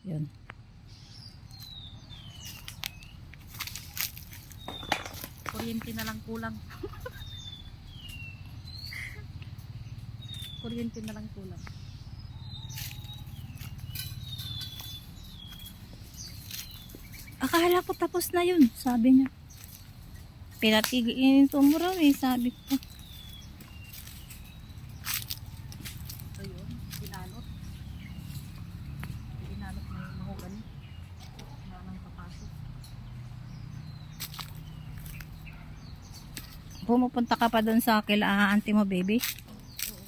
Yun. Kuryente na lang kulang. Kuryente na lang kulang. Akala ko tapos na yun, sabi niya. Pinatigin ito mo raw eh, sabi ko. So yun, pinalot. Pinalot na yung mahogany. Wala nang papasok. Pumupunta ka pa doon sa kila auntie mo, baby? Oo.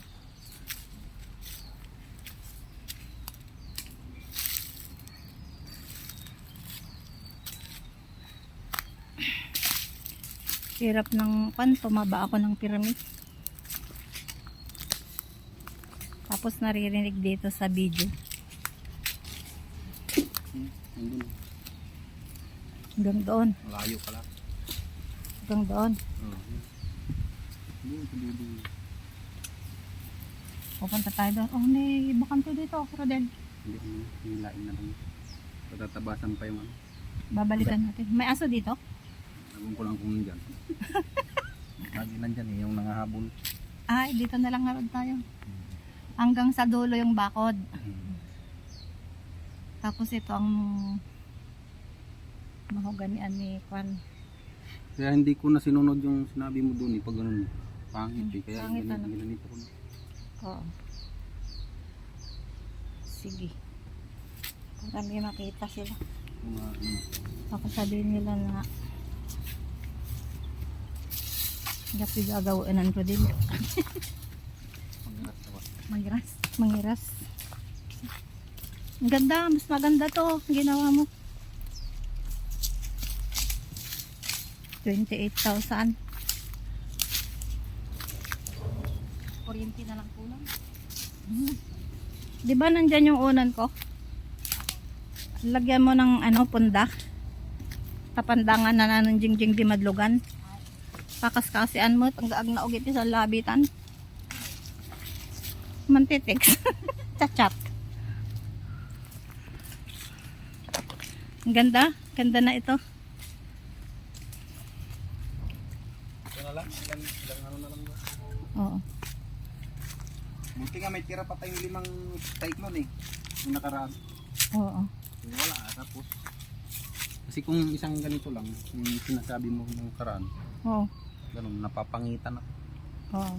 Hirap ng tumaba ako ng pyramid. Tapos naririnig dito sa video. Hanggang doon. Malayo pala. Hanggang doon. Pupunta tayo doon. Oh, may bakante dito, Rodel. Hindi, hilain na lang. Patatabasan pa yung ano. Babalikan natin. May aso dito? Alam ko lang kung nandyan. Lagi nandyan eh, yung nangahabol. Ay, dito na lang harod tayo. Hanggang sa dulo yung bakod. Tapos ito ang mahoganian ni Kwan. Kaya hindi ko na sinunod yung sinabi mo doon eh, pag ganun. Pangit eh, kaya Pangit, ano? ginanito ko na. Oo. Sige. Para may makita sila. Ako sabihin nila na gapi gagawin ng Rodel. Mangiras. Mangiras. Ang ganda. Mas maganda to. Ginawa mo. 28,000. Kuryente na lang kulang. Di ba nandyan yung unan ko? Lagyan mo ng ano, punda. Tapandangan na ng jingjing di madlugan. Pakaskasian mo, tanggaag na ugit sa labitan. Mantitex. Chat-chat. Ang ganda. Ganda na ito. Ito na lang, ilang ano na lang ba? Oo. Buti nga may tira pa tayong 5 type nun eh. Yung nakaraan. Oo. Wala, tapos. Kasi kung isang ganito lang, yung sinasabi mo ng nakaraan, Oo. ganun, napapangitan na. Oo.